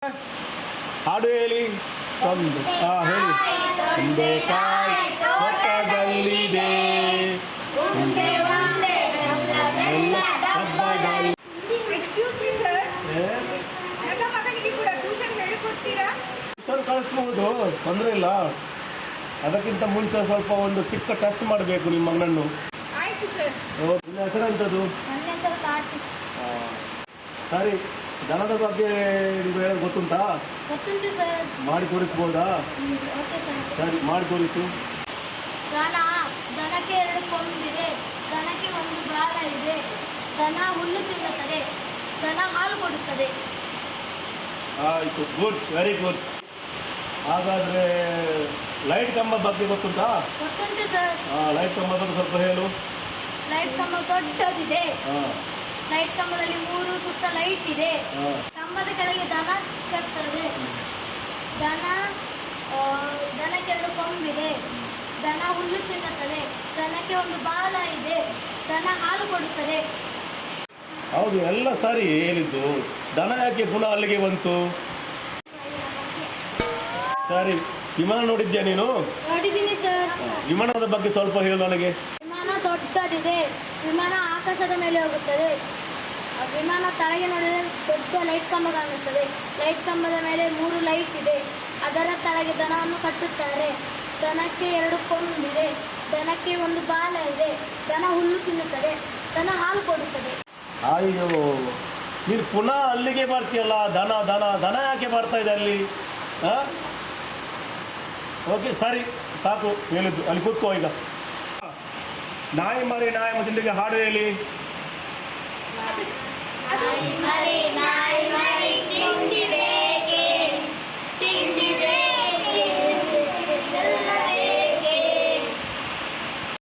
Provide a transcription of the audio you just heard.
ಹಾಡು ಹೇಳಿ ಒಂದು ಹೇಳಿ ಬೆಂಡೆಕಾಯಿ ತೋಟದಲ್ಲಿದೆ ಹಬ್ಬದಲ್ಲಿ ಟ್ಯೂಷನ್ ಕಳಿಸ್ಬಹುದು, ತೊಂದರೆ ಇಲ್ಲ. ಅದಕ್ಕಿಂತ ಮುಂಚೆ ಸ್ವಲ್ಪ ಒಂದು ಚಿಕ್ಕ ಟೆಸ್ಟ್ ಮಾಡಬೇಕು ನಿಮ್ಮ ಮಗನನ್ನು. ಆಯ್ತು ಸರ್. ನಿನ್ನ ಹೆಸರೆಂಥದ್ದು? ನನ್ನ ಹೆಸರು ಕಾರ್ತಿಕ್. ಸರಿ, ದನದ ಬಗ್ಗೆ ನಿಮ್ಗೆ ಹೇಳೋದು ಗೊತ್ತುಂಟಾ? ಗೊತ್ತುಂಟು ಸರ್. ಮಾಡಿ ತೋರಿಸ್ಬೋದಾ? Okay sir. ಸರಿ, ಮಾಡಿ ತೋರಿಸು. ದನಕ್ಕೆ 2 ಕೊಂಬಿದೆ, ದನಕ್ಕೆ 1 ಬಾಲ ಇದೆ, ದನ ಹುಲ್ಲು ತಿನ್ನುತ್ತದೆ, ದನ ಹಾಲು ಕೊಡುತ್ತದೆ. ಆಯಿತು, ಗುಡ್, ವೆರಿ ಗುಡ್. ಹಾಗಾದರೆ ಲೈಟ್ ಕಂಬ ಬಗ್ಗೆ ಗೊತ್ತುಂಟಾ? ಗೊತ್ತುಂಟು ಸರ್. ಲೈಟ್ ಕಂಬ ಬಗ್ಗೆ ಸ್ವಲ್ಪ ಹೇಳು. ಲೈಟ್ ಕಂಬ ದೊಡ್ಡದಿದೆ. ಲೈಟ್ ಕಂಬದಲ್ಲಿ 3 ಸುತ್ತ ಲೈಟ್ ಇದೆ. ಕಂಬದ ಕೆಳಗೆ ದನ ಕಟ್ತದೆ. ದನಕ್ಕೆ 2 ಕೊಂಬಿದೆ, ದನ ಹುಲ್ಲು ತಿನ್ನುತ್ತದೆ, ದನಕ್ಕೆ 1 ಬಾಲ ಇದೆ, ದನ ಹಾಲು ಕೊಡುತ್ತದೆ. ಹೌದು, ಎಲ್ಲ ಸರಿ ಹೇಳಿದ್ದು. ದನ ಯಾಕೆ ಪುನಃ ಅಲ್ಲಿಗೆ ಬಂತು? ಸರಿ, ವಿಮಾನ ನೋಡಿದ್ಯಾ ನೀನು? ನೋಡಿದ್ದೀನಿ ಸರ್. ವಿಮಾನದ ಬಗ್ಗೆ ಸ್ವಲ್ಪ ಹೇಳು ನನಗೆ. ವಿಮಾನ ದೊಡ್ಡದಿದೆ. ವಿಮಾನ ಆಕಾಶದ ಮೇಲೆ ಹೋಗುತ್ತದೆ. ವಿಮಾನ ತಳಗೆ ನೋಡಿದರೆ ದೊಡ್ಡ ಲೈಟ್ ಕಂಬ ಕಾಣುತ್ತದೆ. ಲೈಟ್ ಕಂಬದ ಮೇಲೆ 3 ಲೈಟ್ ಇದೆ. ಅದರ ತಳಗೆ ದನವನ್ನು ಕಟ್ಟುತ್ತಾರೆ. ದನಕ್ಕೆ 2 ಕೊಂಬಿದೆ, ದನಕ್ಕೆ 1 ಬಾಲ ಇದೆ, ದನ ಹುಲ್ಲು ತಿನ್ನುತ್ತದೆ, ದನ ಹಾಲು ಕೊಡುತ್ತದೆ. ಅಯ್ಯೋ, ನೀನು ಪುನಃ ಅಲ್ಲಿಗೆ ಬರ್ತೀಯಲ್ಲ. ದನ ದನ ದನ ಯಾಕೆ ಬರ್ತಾ ಇದೆ ಅಲ್ಲಿ? ಓಕೆ, ಸರಿ, ಸಾಕು ಹೇಳಿದ್ದು. ಅಲ್ಲಿ ಕೂತ್ಕೋ ಈಗ. ನಾಯಿ ಮರಿ ನಾಯಿ ಮೊದಲಿಗೆ ಹಾಡು ಹೇಳಿ. ನಾಯಿ ಮರಿ ತಿಂದಿವೆ